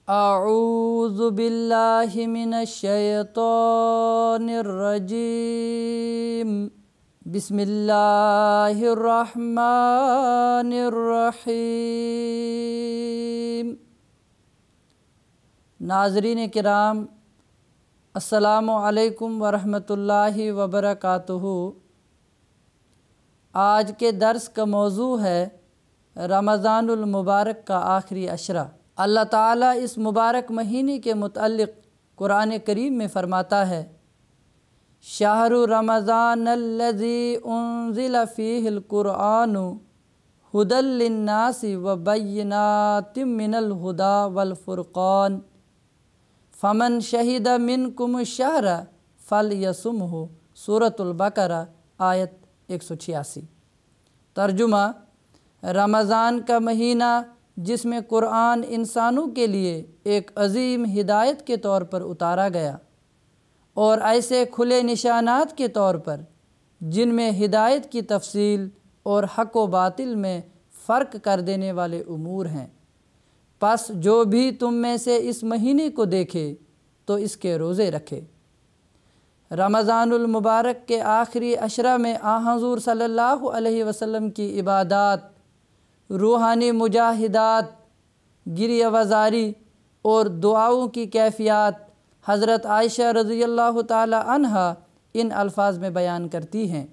اعوذ باللہ من الشیطان الرجیم بسم اللہ الرحمن الرحیم۔ ناظرین کرام، السلام علیکم ورحمۃ اللہ وبرکاتہ۔ آج کے درس کا موضوع ہے رمضان المبارک کا آخری عشرہ۔ اللہ تعالیٰ اس مبارک مہینے کے متعلق قرآن کریم میں فرماتا ہے: شہر رمضان الذی انزل فیہ القرآن ھدی للناس وبینات من الھدی والفرقان فمن شہد منکم الشہر فلیصمہ۔ سورۃ البقرہ آیت 186۔ ترجمہ: رمضان کا مہینہ جس میں قرآن انسانوں کے لیے ایک عظیم ہدایت کے طور پر اتارا گیا اور ایسے کھلے نشانات کے طور پر جن میں ہدایت کی تفصیل اور حق و باطل میں فرق کر دینے والے امور ہیں، پس جو بھی تم میں سے اس مہینے کو دیکھے تو اس کے روزے رکھے۔ رمضان المبارک کے آخری عشرہ میں حضور صلی اللہ علیہ وسلم کی عبادات، روحانی مجاہدات، گریہ وزاری اور دعاؤں کی کیفیات حضرت عائشہ رضی اللہ تعالی عنہا ان الفاظ میں بیان کرتی ہیں: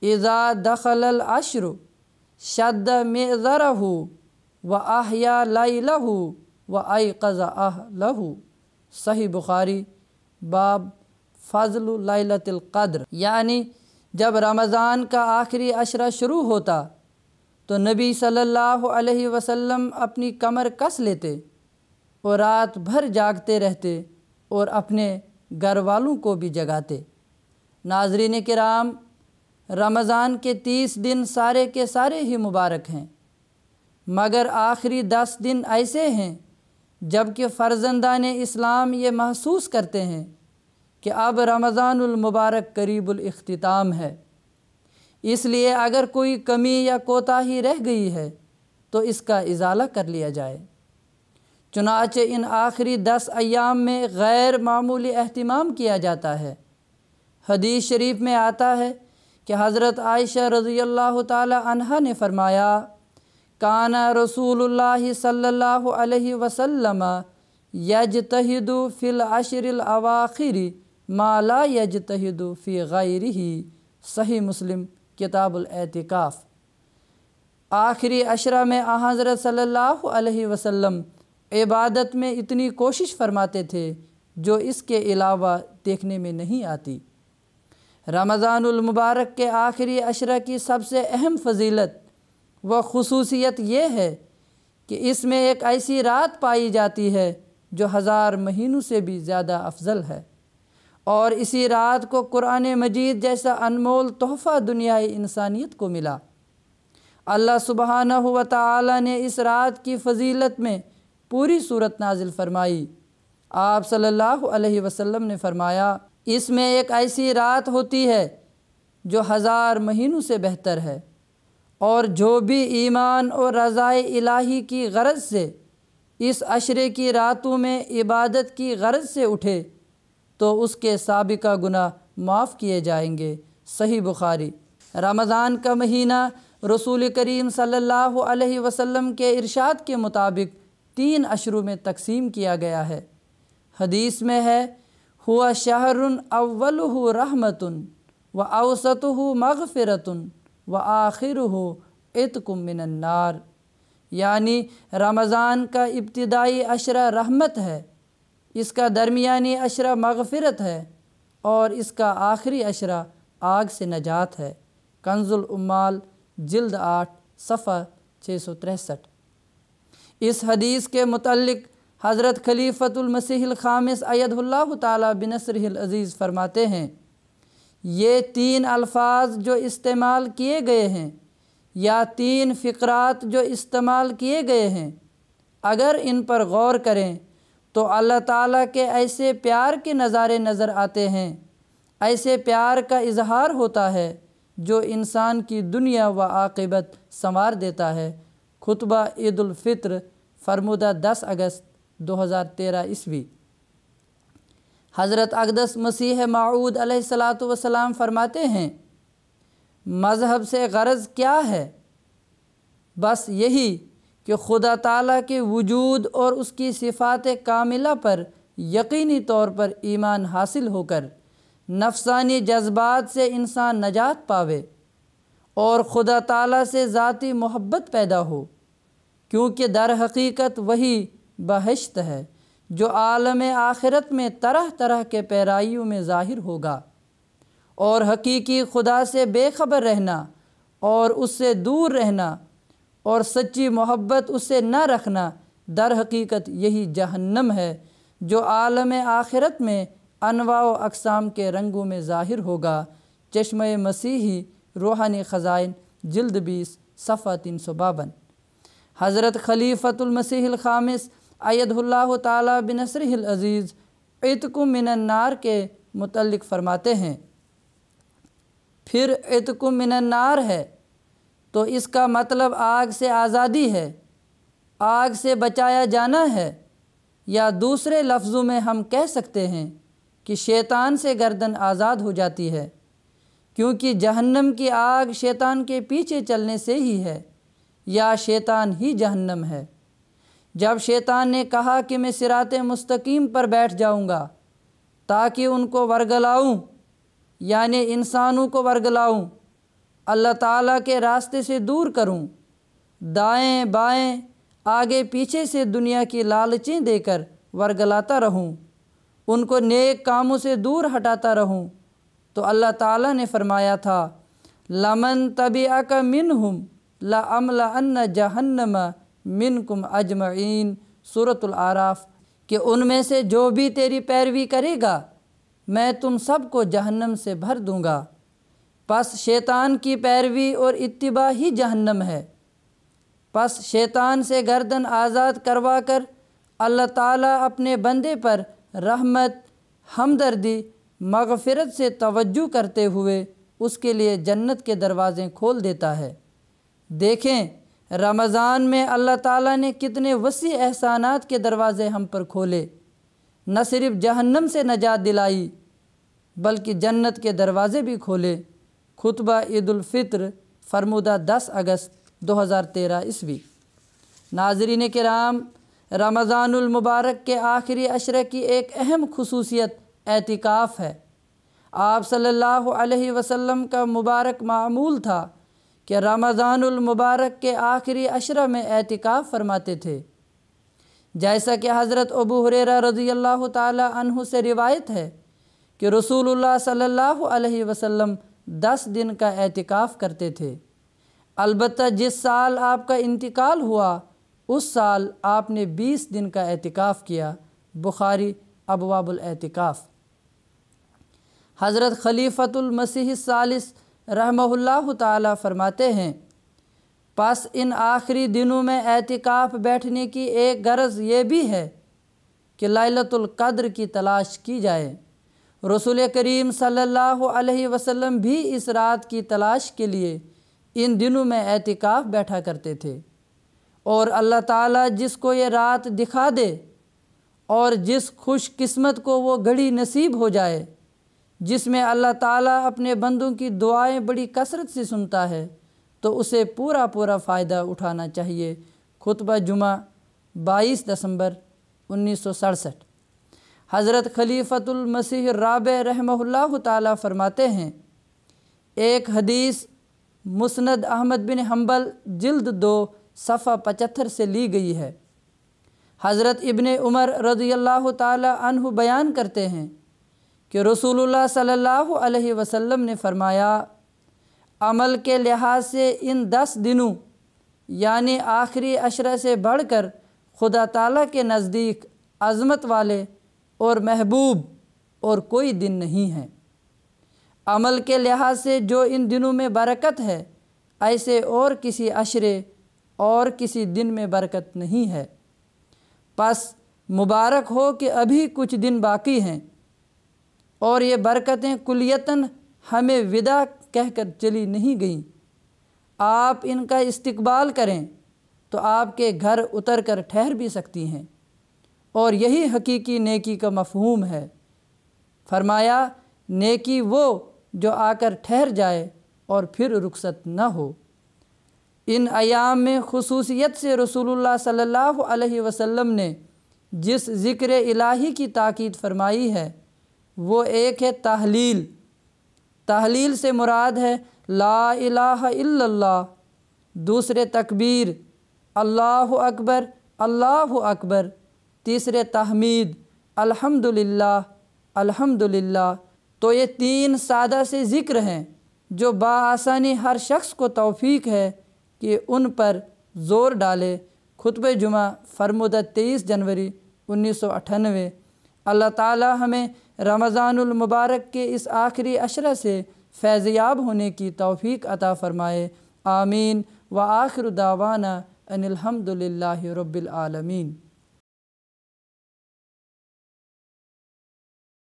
اذا دخل العشر شد مئزرہ واحیا لیلہ وایقظ اہلہ۔ صحیح بخاری، باب فضل لیلۃ القدر۔ یعنی جب رمضان کا آخری عشرہ شروع ہوتا تو نبی صلی اللہ علیہ وسلم اپنی کمر کس لیتے اور رات بھر جاگتے رہتے اور اپنے گھر والوں کو بھی جگاتے۔ ناظرین کرام، رمضان کے 30 دن سارے کے سارے ہی مبارک ہیں، مگر آخری 10 دن ایسے ہیں جب کہ فرزندان اسلام یہ محسوس کرتے ہیں کہ اب رمضان المبارک قریب الاختتام ہے، اس لیے اگر کوئی کمی یا کوتاہی رہ گئی ہے تو اس کا ازالہ کر لیا جائے۔ چنانچہ ان آخری 10 ایام میں غیر معمولی اہتمام کیا جاتا ہے۔ حدیث شریف میں آتا ہے کہ حضرت عائشہ رضی اللہ تعالی عنہا نے فرمایا: کان رسول اللہ صلی اللہ علیہ وسلم یجتہد فی العشر الاواخر ما لا یجتہد فی غیرہ۔ صحیح مسلم کتاب الاعتکاف۔ آخری عشرہ میں حضرت صلی اللہ علیہ وسلم عبادت میں اتنی کوشش فرماتے تھے جو اس کے علاوہ دیکھنے میں نہیں آتی۔ رمضان المبارک کے آخری عشرہ کی سب سے اہم فضیلت و خصوصیت یہ ہے کہ اس میں ایک ایسی رات پائی جاتی ہے جو 1000 مہینوں سے بھی زیادہ افضل ہے، اور اسی رات کو قرآن مجید جیسا انمول تحفہ دنیائے انسانیت کو ملا۔ اللہ سبحانہ و تعالی نے اس رات کی فضیلت میں پوری سورت نازل فرمائی۔ آپ صلی اللہ علیہ وسلم نے فرمایا: اس میں ایک ایسی رات ہوتی ہے جو 1000 مہینوں سے بہتر ہے، اور جو بھی ایمان اور رضائے الہی کی غرض سے اس عشرے کی راتوں میں عبادت کی غرض سے اٹھے تو اس کے سابقہ گناہ معاف کیے جائیں گے۔ صحیح بخاری۔ رمضان کا مہینہ رسول کریم صلی اللہ علیہ وسلم کے ارشاد کے مطابق 3 عشروں میں تقسیم کیا گیا ہے۔ حدیث میں ہے: ہوا شہر اولہ رحمۃ واوسطہ مغفرۃ وآخرہ عتق من النار۔ یعنی رمضان کا ابتدائی عشرہ رحمت ہے، اس کا درمیانی عشرہ مغفرت ہے، اور اس کا آخری عشرہ آگ سے نجات ہے۔ کنز العمال جلد 8 صفحہ 663۔ اس حدیث کے متعلق حضرت خلیفۃ المسیح الخامس ایدہ اللہ تعالی بنصرہ العزیز فرماتے ہیں: یہ 3 الفاظ جو استعمال کیے گئے ہیں یا 3 فقرات جو استعمال کیے گئے ہیں، اگر ان پر غور کریں تو اللہ تعالیٰ کے ایسے پیار کے نظارے نظر آتے ہیں، ایسے پیار کا اظہار ہوتا ہے جو انسان کی دنیا و عاقبت سنوار دیتا ہے۔ خطبہ عید الفطر فرمودہ 10 اگست 2013 حضرت اقدس مسیح موعود علیہ الصلاۃ والسلام فرماتے ہیں، مذہب سے غرض کیا ہے؟ بس یہی کہ خدا تعالیٰ کے وجود اور اس کی صفات کاملہ پر یقینی طور پر ایمان حاصل ہو کر نفسانی جذبات سے انسان نجات پاوے اور خدا تعالیٰ سے ذاتی محبت پیدا ہو، کیونکہ در حقیقت وہی بہشت ہے جو عالم آخرت میں طرح طرح کے پیرائیوں میں ظاہر ہوگا، اور حقیقی خدا سے بے خبر رہنا اور اس سے دور رہنا اور سچی محبت اس سے نہ رکھنا در حقیقت یہی جہنم ہے جو عالم آخرت میں انواع و اقسام کے رنگوں میں ظاہر ہوگا۔ چشمہ مسیحی روحانی خزائن جلد 20 صفحہ 352۔ حضرت خلیفۃ المسیح الخامس ایدہ اللہ تعالیٰ بنصرہ العزیز عتق من النار کے متعلق فرماتے ہیں، پھر عتق من النار ہے تو اس کا مطلب آگ سے آزادی ہے، آگ سے بچایا جانا ہے، یا دوسرے لفظوں میں ہم کہہ سکتے ہیں کہ شیطان سے گردن آزاد ہو جاتی ہے، کیونکہ جہنم کی آگ شیطان کے پیچھے چلنے سے ہی ہے، یا شیطان ہی جہنم ہے۔ جب شیطان نے کہا کہ میں صراط مستقیم پر بیٹھ جاؤں گا تاکہ ان کو ورگلاؤں، یعنی انسانوں کو ورگلاؤں، اللہ تعالیٰ کے راستے سے دور کروں، دائیں بائیں آگے پیچھے سے دنیا کی لالچیں دے کر ورگلاتا رہوں، ان کو نیک کاموں سے دور ہٹاتا رہوں، تو اللہ تعالیٰ نے فرمایا تھا لمن تبعک منہم لأملأن جہنم منکم اجمعین، سورۃ الاعراف، کہ ان میں سے جو بھی تیری پیروی کرے گا میں تم سب کو جہنم سے بھر دوں گا۔ پس شیطان کی پیروی اور اتباع ہی جہنم ہے۔ پس شیطان سے گردن آزاد کروا کر اللہ تعالیٰ اپنے بندے پر رحمت، ہمدردی، مغفرت سے توجہ کرتے ہوئے اس کے لیے جنت کے دروازے کھول دیتا ہے۔ دیکھیں رمضان میں اللہ تعالیٰ نے کتنے وسیع احسانات کے دروازے ہم پر کھولے، نہ صرف جہنم سے نجات دلائی بلکہ جنت کے دروازے بھی کھولے۔ خطبہ عید الفطر فرمودہ 10 اگست 2013 ناظرین کرام، رمضان المبارک کے آخری عشرہ کی ایک اہم خصوصیت اعتکاف ہے۔ آپ صلی اللہ علیہ وسلم کا مبارک معمول تھا کہ رمضان المبارک کے آخری عشرہ میں اعتکاف فرماتے تھے، جیسا کہ حضرت ابو ہریرہ رضی اللہ تعالی عنہ سے روایت ہے کہ رسول اللہ صلی اللہ علیہ وسلم 10 دن کا اعتکاف کرتے تھے۔ البتہ جس سال آپ کا انتقال ہوا اس سال آپ نے 20 دن کا اعتکاف کیا۔ بخاری ابواب الاعتکاف۔ حضرت خلیفۃ المسیح الثالث رحمہ اللہ تعالی فرماتے ہیں، پس ان آخری دنوں میں اعتکاف بیٹھنے کی ایک غرض یہ بھی ہے کہ لیلۃ القدر کی تلاش کی جائے۔ رسول کریم صلی اللہ علیہ وسلم بھی اس رات کی تلاش کے لیے ان دنوں میں اعتکاف بیٹھا کرتے تھے، اور اللہ تعالیٰ جس کو یہ رات دکھا دے اور جس خوش قسمت کو وہ گھڑی نصیب ہو جائے جس میں اللہ تعالیٰ اپنے بندوں کی دعائیں بڑی کثرت سے سنتا ہے، تو اسے پورا فائدہ اٹھانا چاہیے۔ خطبہ جمعہ 22 دسمبر 1967۔ حضرت خلیفۃ المسیح الرابع رحمہ اللہ تعالیٰ فرماتے ہیں، ایک حدیث مسند احمد بن حنبل جلد 2 صفحہ 75 سے لی گئی ہے۔ حضرت ابن عمر رضی اللہ تعالی عنہ بیان کرتے ہیں کہ رسول اللہ صلی اللہ علیہ وسلم نے فرمایا، عمل کے لحاظ سے ان 10 دنوں یعنی آخری عشرہ سے بڑھ کر خدا تعالیٰ کے نزدیک عظمت والے اور محبوب اور کوئی دن نہیں ہے۔ عمل کے لحاظ سے جو ان دنوں میں برکت ہے ایسے اور کسی عشرے اور کسی دن میں برکت نہیں ہے۔ پس مبارک ہو کہ ابھی کچھ دن باقی ہیں اور یہ برکتیں کلیتاً ہمیں وداع کہہ کر چلی نہیں گئیں۔ آپ ان کا استقبال کریں تو آپ کے گھر اتر کر ٹھہر بھی سکتی ہیں، اور یہی حقیقی نیکی کا مفہوم ہے۔ فرمایا نیکی وہ جو آ کر ٹھہر جائے اور پھر رخصت نہ ہو۔ ان ایام میں خصوصیت سے رسول اللہ صلی اللہ علیہ وسلم نے جس ذکر الہی کی تاکید فرمائی ہے وہ ایک ہے تحلیل۔ تحلیل سے مراد ہے لا الہ الا اللہ، دوسرے تکبیر اللہ اکبر اللہ اکبر، تیسرے تحمید الحمدللہ الحمدللہ۔ تو یہ 3 سادہ سے ذکر ہیں جو بآسانی ہر شخص کو توفیق ہے کہ ان پر زور ڈالے۔ خطبہ جمعہ فرمودہ 23 جنوری 1998۔ اللہ تعالی ہمیں رمضان المبارک کے اس آخری عشرہ سے فیض یاب ہونے کی توفیق عطا فرمائے۔ آمین۔ وآخر دعوانا ان الحمدللہ رب العالمین۔